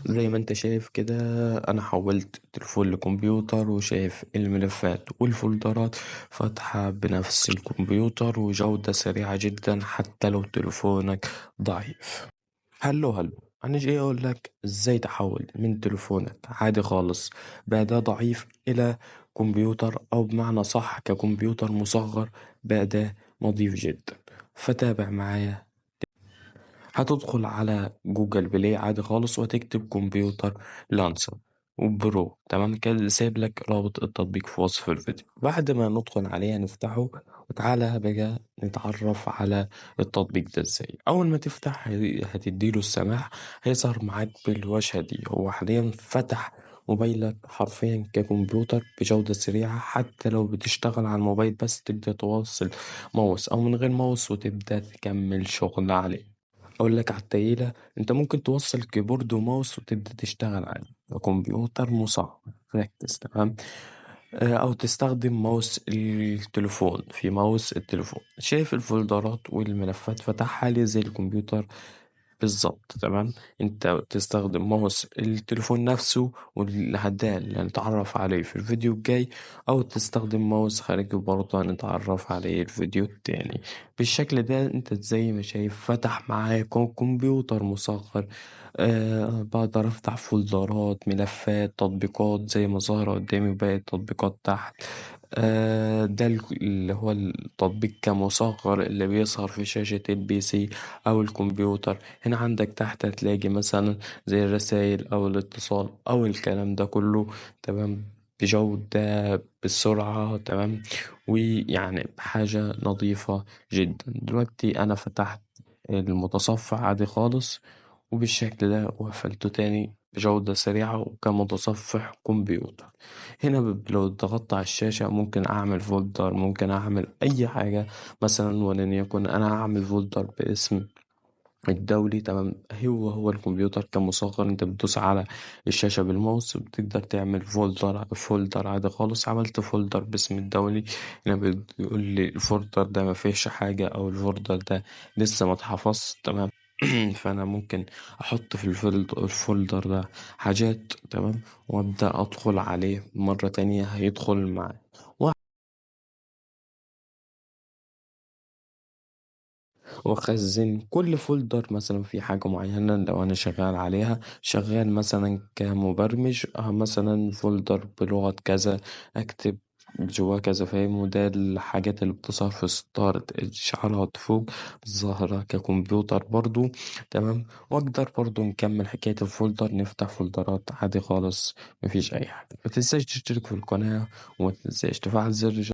زي ما انت شايف كده، انا حولت التليفون لكمبيوتر وشايف الملفات والفولدرات فاتحة بنفس الكمبيوتر وجودة سريعة جدا حتى لو تليفونك ضعيف. هلو انا جاي اقول لك ازاي تحول من تليفونك عادي خالص بأداء ضعيف الى كمبيوتر، او بمعنى صح ككمبيوتر مصغر بأداء نظيف جدا. فتابع معايا. هتدخل على جوجل بلاي عادي خالص وهتكتب كمبيوتر لانسر وبرو، تمام كده. سايب لك رابط التطبيق في وصف الفيديو. بعد ما ندخل عليه نفتحه، وتعالى بقى نتعرف على التطبيق ده ازاي. اول ما تفتح هتديله السماح، هيظهر معاك بالواجهة دي. هو حاليا فتح موبايلك حرفيا ككمبيوتر بجودة سريعة، حتى لو بتشتغل على الموبايل بس تقدر توصل ماوس او من غير ماوس وتبدأ تكمل شغل عليه. اقول لك على التقيلة، انت ممكن توصل كيبورد وماوس وتبدأ تشتغل عادي كمبيوتر مصغر. ركز تمام. او تستخدم ماوس التليفون. في ماوس التليفون شايف الفولدرات والملفات فتحها لي زي الكمبيوتر بالظبط، تمام. انت تستخدم ماوس التليفون نفسه والعدال اللي هنتعرف عليه في الفيديو الجاي، او تستخدم ماوس خارجي برضه هنتعرف عليه الفيديو التاني. بالشكل ده انت زي ما شايف فتح معايا كمبيوتر مصغر. بقدر افتح فولدرات ملفات تطبيقات زي ما ظاهرة قدامي باقي التطبيقات تحت. ده اللي هو التطبيق كمصغر اللي بيظهر في شاشة البي سي أو الكمبيوتر. هنا عندك تحت هتلاقي مثلا زي الرسائل أو الاتصال أو الكلام ده كله، تمام، بجودة بالسرعة، تمام، ويعني بحاجة نظيفة جدا. دلوقتي أنا فتحت المتصفح عادي خالص، وبالشكل ده وقفلته تاني بجودة سريعة وكمتصفح كمبيوتر. هنا لو ضغطت على الشاشة ممكن أعمل فولدر، ممكن أعمل أي حاجة. مثلا ولن يكن أنا أعمل فولدر باسم الدولي، تمام. هو الكمبيوتر كمصغر، انت بتدوس على الشاشة بالماوس وبتقدر تعمل فولدر عادي خالص. عملت فولدر باسم الدولي، هنا بيقول لي الفولدر ده ما فيهش حاجة او الفولدر ده لسه ما اتحفظش، تمام. فانا ممكن احط في الفولدر ده حاجات، تمام، وابدا ادخل عليه مرة تانية هيدخل معاه. واخزن كل فولدر مثلا في حاجة معينة لو انا شغال عليها، شغال مثلا كمبرمج، مثلا فولدر بلغة كذا اكتب جواه كذا، فاهم. وده الحاجات اللي بتظهر في ستارة اشعارات فوق ظاهرة ككمبيوتر برضو، تمام. واقدر برضو نكمل حكاية الفولدر، نفتح فولدرات عادي خالص، مفيش اي حاجة. متنساش تشترك في القناة ومتنساش تفعل زر